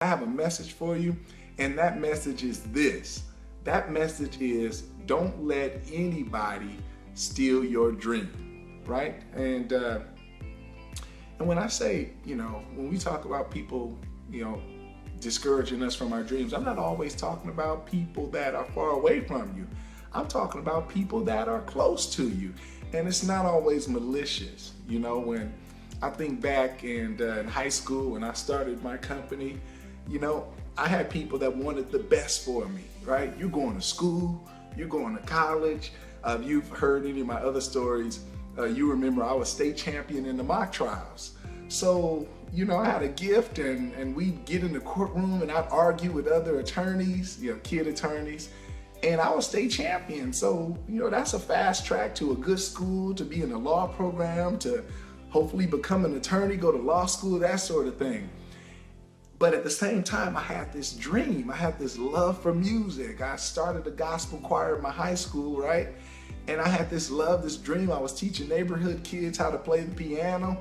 I have a message for you, and that message is this. That message is, don't let anybody steal your dream, right? And when I say, when we talk about people, discouraging us from our dreams, I'm not always talking about people that are far away from you. I'm talking about people that are close to you. And it's not always malicious. When I think back in high school when I started my company, I had people that wanted the best for me, right? You're going to school, you're going to college. You've heard any of my other stories. You remember I was state champion in the mock trials. So, I had a gift, and we'd get in the courtroom and I'd argue with other attorneys, kid attorneys, and I was state champion. So, that's a fast track to a good school, to be in a law program, to hopefully become an attorney, go to law school, that sort of thing. But at the same time, I had this dream. I had this love for music. I started a gospel choir at my high school, right? And I had this love, this dream. I was teaching neighborhood kids how to play the piano,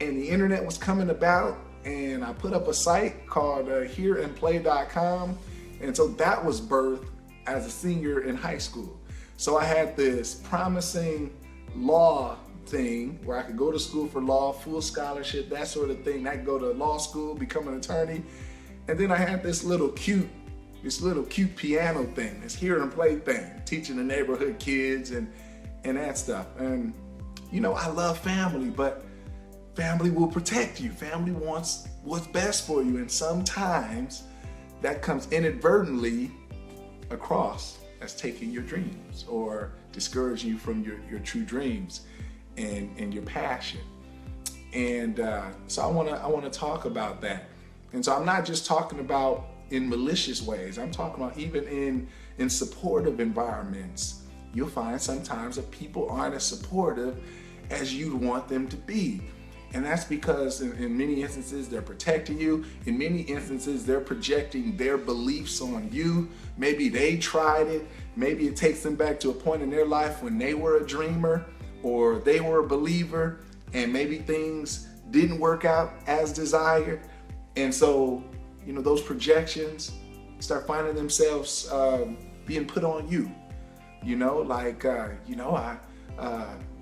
and the internet was coming about, and I put up a site called hearandplay.com. And so that was birthed as a senior in high school. So I had this promising law thing where I could go to school for law, full scholarship, that sort of thing. I could go to law school, become an attorney. And then I had this little cute piano thing, this hear and play thing, teaching the neighborhood kids and that stuff. And I love family, but family will protect you. Family wants what's best for you. And sometimes that comes inadvertently across as taking your dreams or discouraging you from your true dreams and your passion. And so I want to talk about that. And so I'm not just talking about in malicious ways. I'm talking about even in supportive environments. You'll find sometimes that people aren't as supportive as you'd want them to be. And that's because in many instances, they're protecting you. In many instances, they're projecting their beliefs on you. Maybe they tried it. Maybe it takes them back to a point in their life when they were a dreamer or they were a believer, and maybe things didn't work out as desired. And so, those projections start finding themselves being put on you.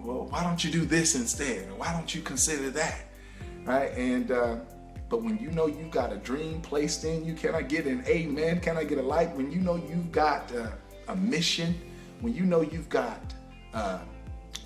Well, why don't you do this instead? Or why don't you consider that? Right? And but when you've got a dream placed in you, can I get an amen? Can I get a like? When you've got a mission, when you've got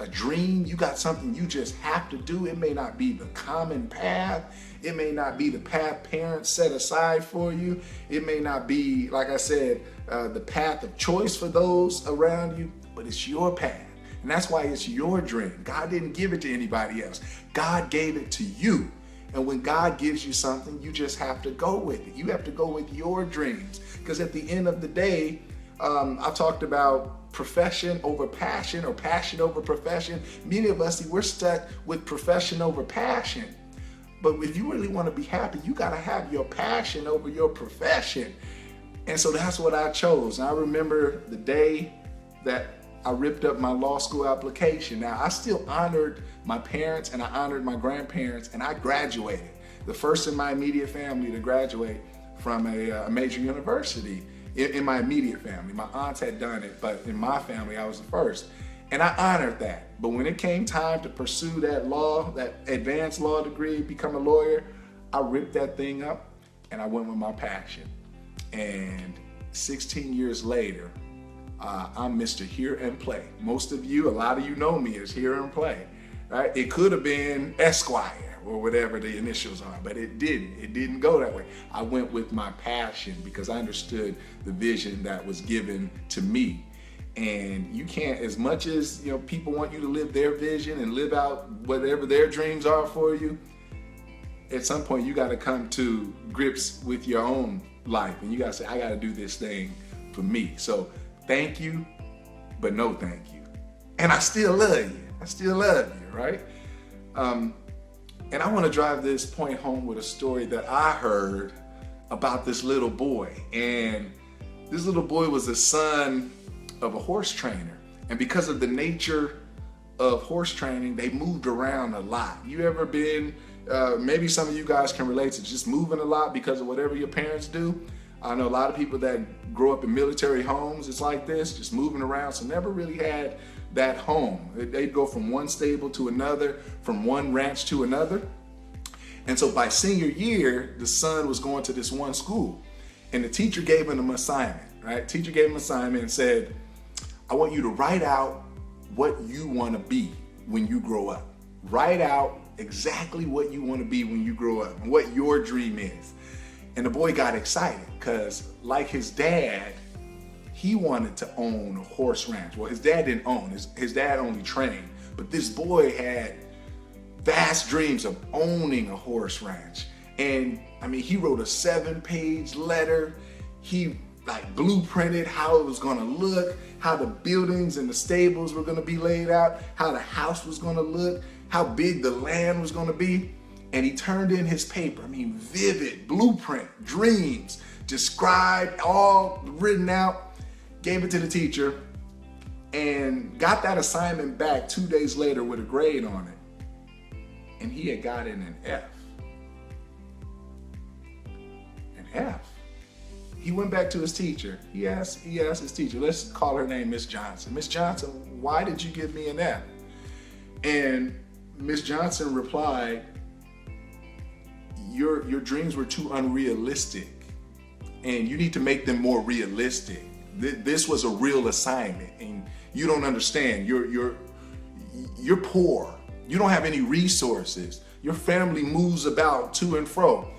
a dream, you got something you just have to do. It may not be the common path. It may not be the path parents set aside for you. It may not be, like I said, the path of choice for those around you, but it's your path. And that's why it's your dream. God didn't give it to anybody else. God gave it to you. And when God gives you something, you just have to go with it. You have to go with your dreams. Because at the end of the day, I talked about profession over passion or passion over profession. Many of us, we're stuck with profession over passion. But if you really want to be happy, you got to have your passion over your profession. And so that's what I chose. And I remember the day that I ripped up my law school application. Now, I still honored my parents and I honored my grandparents, and I graduated. The first in my immediate family to graduate from a major university in my immediate family. My aunts had done it, but in my family, I was the first. And I honored that. But when it came time to pursue that law, that advanced law degree, become a lawyer, I ripped that thing up and I went with my passion. And 16 years later, I'm Mr. Hear and Play. Most of you, a lot of you know me as Hear and Play, right? It could have been Esquire or whatever the initials are, but it didn't. It didn't go that way. I went with my passion because I understood the vision that was given to me. And you can't, as much as people want you to live their vision and live out whatever their dreams are for you, at some point you got to come to grips with your own life, and you got to say, I got to do this thing for me. So thank you, but no thank you. And I still love you. I still love you, right? And I want to drive this point home with a story that I heard about this little boy. And this little boy was the son of a horse trainer. And because of the nature of horse training, they moved around a lot. You ever been maybe some of you guys can relate to just moving a lot because of whatever your parents do. I know a lot of people that grow up in military homes, it's like this, just moving around, so never really had that home. They'd go from one stable to another, from one ranch to another. And so by senior year, the son was going to this one school, and the teacher gave him an assignment, right? Teacher gave him an assignment and said, I want you to write out what you want to be when you grow up. Write out exactly what you want to be when you grow up and what your dream is. And the boy got excited because, like his dad, he wanted to own a horse ranch. Well, his dad didn't own, his dad only trained, but this boy had vast dreams of owning a horse ranch. And I mean, he wrote a 7-page letter. He like blueprinted how it was gonna look, how the buildings and the stables were gonna be laid out, how the house was gonna look, how big the land was gonna be. And he turned in his paper. I mean, vivid, blueprint, dreams, described, all written out, gave it to the teacher, and got that assignment back 2 days later with a grade on it. And he had gotten an F. An F. He went back to his teacher. He asked his teacher, let's call her name Miss Johnson. Miss Johnson, why did you give me an F? And Miss Johnson replied, your dreams were too unrealistic, and you need to make them more realistic. This was a real assignment, and you don't understand. You're poor. You don't have any resources. Your family moves about to and fro.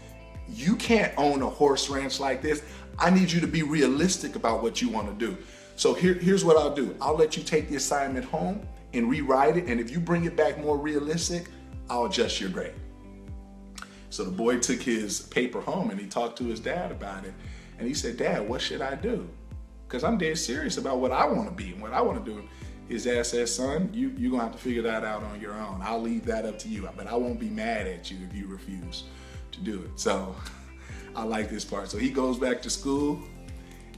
You can't own a horse ranch like this. I need you to be realistic about what you want to do. So here's what I'll do. I'll let you take the assignment home and rewrite it, and if you bring it back more realistic, I'll adjust your grade. So the boy took his paper home and he talked to his dad about it. And he said, Dad, what should I do? Because I'm dead serious about what I want to be and what I want to do. His dad said, son, you're going to have to figure that out on your own. I'll leave that up to you, but I won't be mad at you if you refuse to do it. So I like this part. So he goes back to school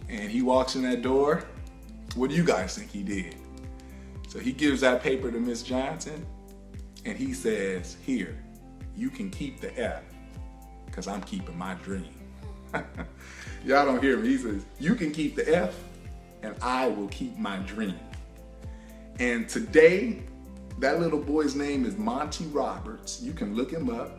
and he walks in that door. What do you guys think he did? So he gives that paper to Miss Johnson and he says, here, you can keep the F, because I'm keeping my dream. Y'all don't hear me. He says, you can keep the F and I will keep my dream. And today, that little boy's name is Monty Roberts. You can look him up.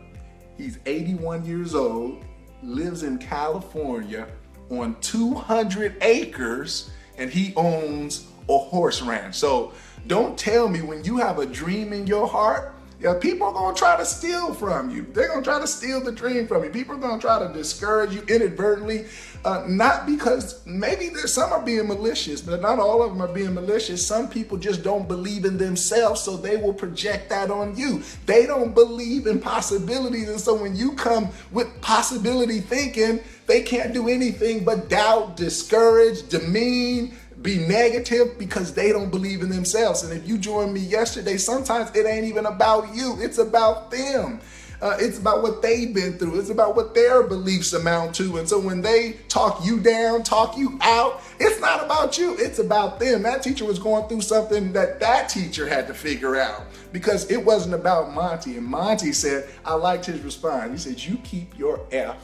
He's 81 years old, lives in California on 200 acres, and he owns a horse ranch. So don't tell me when you have a dream in your heart, people are going to try to steal from you. They're going to try to steal the dream from you. People are going to try to discourage you inadvertently, not because maybe some are being malicious, but not all of them are being malicious. Some people just don't believe in themselves, so they will project that on you. They don't believe in possibilities, and so when you come with possibility thinking, they can't do anything but doubt, discourage, demean, be negative because they don't believe in themselves. And if you joined me yesterday, sometimes it ain't even about you. It's about them. It's about what they've been through. It's about what their beliefs amount to. And so when they talk you down, talk you out, it's not about you. It's about them. That teacher was going through something that teacher had to figure out because it wasn't about Monty. And Monty said, I liked his response. He said, you keep your F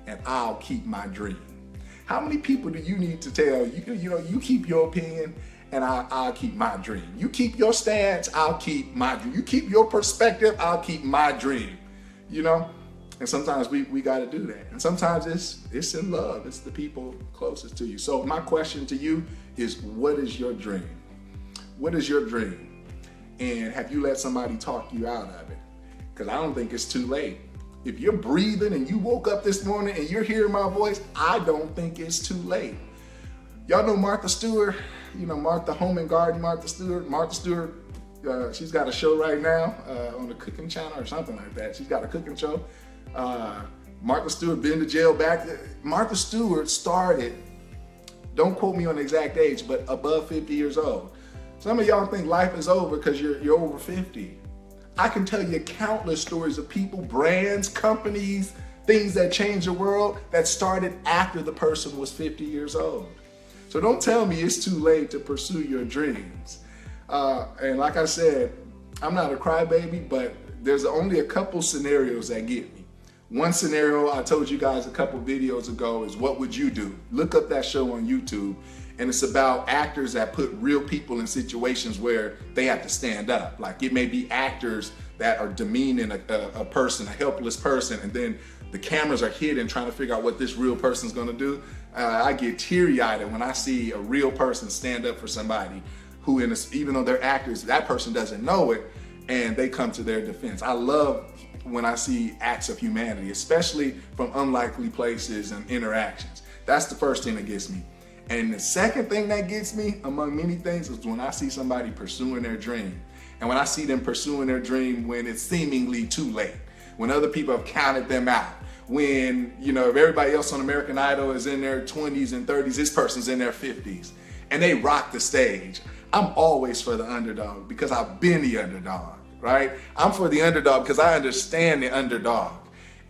and I'll keep my dream. How many people do you need to tell, you keep your opinion and I'll keep my dream. You keep your stance, I'll keep my dream. You keep your perspective, I'll keep my dream, And sometimes we got to do that. And sometimes it's in love. It's the people closest to you. So my question to you is, what is your dream? What is your dream? And have you let somebody talk you out of it? Because I don't think it's too late. If you're breathing and you woke up this morning and you're hearing my voice, I don't think it's too late. Y'all know Martha Stewart, Martha Home and Garden, Martha Stewart. Martha Stewart, she's got a show right now on the cooking channel or something like that. She's got a cooking show. Martha Stewart been to jail back. Martha Stewart started, don't quote me on the exact age, but above 50 years old. Some of y'all think life is over because you're over 50. I can tell you countless stories of people, brands, companies, things that changed the world that started after the person was 50 years old. So don't tell me it's too late to pursue your dreams. And like I said, I'm not a crybaby, but there's only a couple scenarios that get me. One scenario I told you guys a couple videos ago is What Would You Do? Look up that show on YouTube, and it's about actors that put real people in situations where they have to stand up. Like it may be actors that are demeaning a person, a helpless person, and then the cameras are hidden trying to figure out what this real person's gonna do. I get teary-eyed when I see a real person stand up for somebody who, even though they're actors, that person doesn't know it, and they come to their defense. I love when I see acts of humanity, especially from unlikely places and interactions. That's the first thing that gets me. And the second thing that gets me, among many things, is when I see somebody pursuing their dream. And when I see them pursuing their dream when it's seemingly too late, when other people have counted them out, when, if everybody else on American Idol is in their 20s and 30s, this person's in their 50s, and they rock the stage. I'm always for the underdog because I've been the underdog, right? I'm for the underdog because I understand the underdog.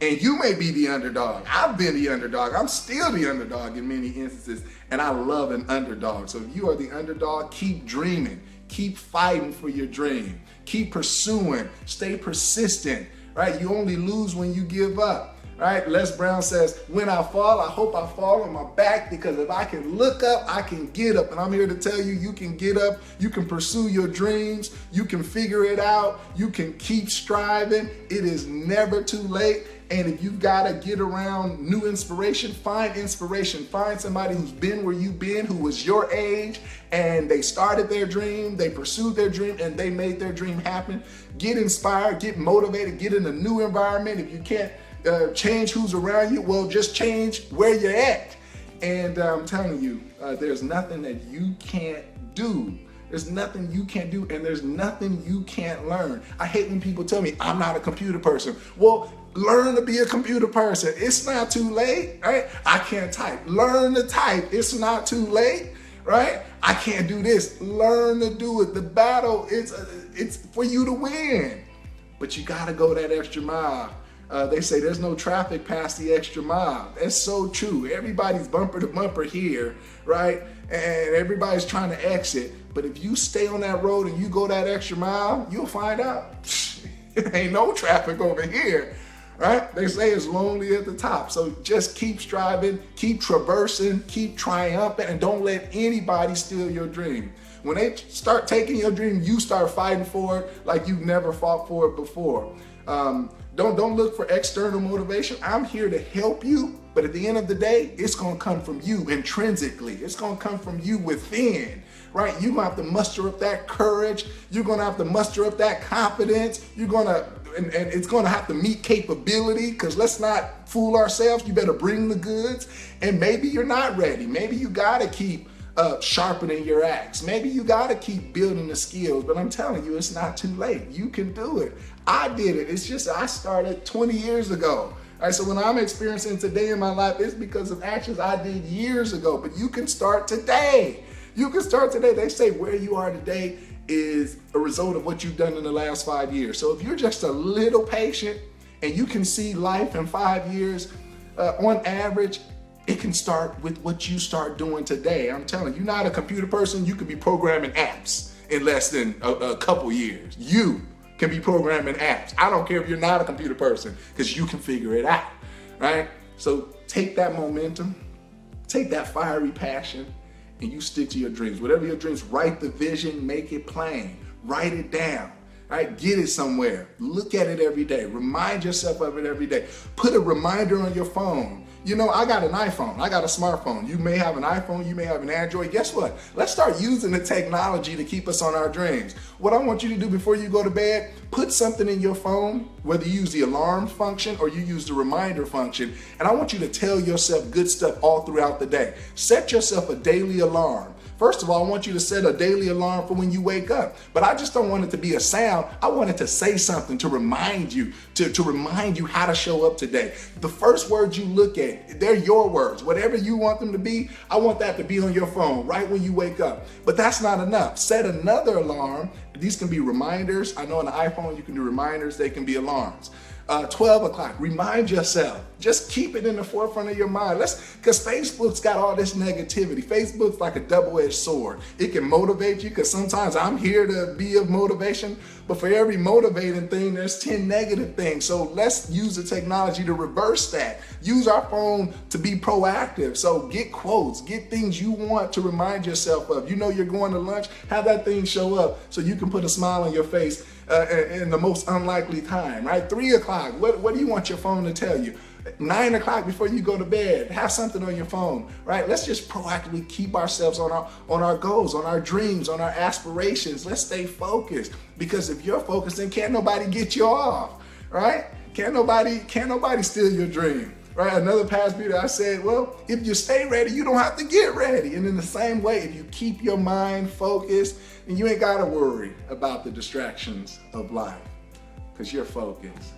And you may be the underdog. I've been the underdog. I'm still the underdog in many instances, and I love an underdog. So if you are the underdog, keep dreaming. Keep fighting for your dream. Keep pursuing. Stay persistent, right? You only lose when you give up. Right? Les Brown says, when I fall, I hope I fall on my back, because if I can look up, I can get up. And I'm here to tell you, you can get up, you can pursue your dreams, you can figure it out, you can keep striving. It is never too late. And if you've got to get around new inspiration, find somebody who's been where you've been, who was your age, and they started their dream, they pursued their dream, and they made their dream happen. Get inspired, get motivated, get in a new environment. If you can't change who's around you, well, just change where you're at. And I'm telling you, there's nothing that you can't do. There's nothing you can't do, and there's nothing you can't learn. I hate when people tell me I'm not a computer person. Well, learn to be a computer person. It's not too late, right? I can't type. Learn to type. It's not too late, right? I can't do this. Learn to do it. The battle, it's for you to win, but you gotta go that extra mile. They say there's no traffic past the extra mile. That's so true. Everybody's bumper to bumper here, right? And everybody's trying to exit. But if you stay on that road and you go that extra mile, you'll find out it ain't no traffic over here, right? They say it's lonely at the top. So just keep striving, keep traversing, keep triumphing, and don't let anybody steal your dream. When they start taking your dream, you start fighting for it like you've never fought for it before. Don't look for external motivation. I'm here to help you, but at the end of the day, it's gonna come from you intrinsically. It's gonna come from you within, right? You're gonna have to muster up that courage. You're gonna have to muster up that confidence. And it's gonna have to meet capability, because let's not fool ourselves. You better bring the goods, and maybe you're not ready. Maybe you gotta keep sharpening your axe. Maybe you gotta keep building the skills, but I'm telling you, it's not too late. You can do it. I did it. It's just I started 20 years ago. All right, so when I'm experiencing today in my life, it's because of actions I did years ago, but you can start today. You can start today. They say where you are today is a result of what you've done in the last 5 years. So if you're just a little patient and you can see life in 5 years, on average, it can start with what you start doing today. I'm telling you, you're not a computer person. You could be programming apps in less than a couple years. You can be programming apps. I don't care if you're not a computer person, because you can figure it out, right? So take that momentum, take that fiery passion, and you stick to your dreams. Whatever your dreams, write the vision, make it plain, write it down. Right? Get it somewhere. Look at it every day. Remind yourself of it every day. Put a reminder on your phone. I got an iPhone. I got a smartphone. You may have an iPhone. You may have an Android. Guess what? Let's start using the technology to keep us on our dreams. What I want you to do before you go to bed, put something in your phone, whether you use the alarm function or you use the reminder function, and I want you to tell yourself good stuff all throughout the day. Set yourself a daily alarm. First of all, I want you to set a daily alarm for when you wake up. But I just don't want it to be a sound. I want it to say something to remind you, to remind you how to show up today. The first words you look at, they're your words. Whatever you want them to be, I want that to be on your phone right when you wake up. But that's not enough. Set another alarm. These can be reminders. I know on the iPhone you can do reminders. They can be alarms. 12 o'clock, remind yourself. Just keep it in the forefront of your mind. Because Facebook's got all this negativity. Facebook's like a double-edged sword. It can motivate you, because sometimes I'm here to be of motivation, but for every motivating thing, there's 10 negative things. So let's use the technology to reverse that. Use our phone to be proactive. So get quotes, get things you want to remind yourself of. You know you're going to lunch, have that thing show up so you can put a smile on your face in the most unlikely time, right? 3 o'clock, what do you want your phone to tell you? 9 o'clock before you go to bed, have something on your phone, right? Let's just proactively keep ourselves on our goals, on our dreams, on our aspirations. Let's stay focused, because if you're focused, then can't nobody get you off, right? Can't nobody steal your dream, right? Another past speaker, I said, well, if you stay ready, you don't have to get ready. And in the same way, if you keep your mind focused, then you ain't gotta worry about the distractions of life, because you're focused.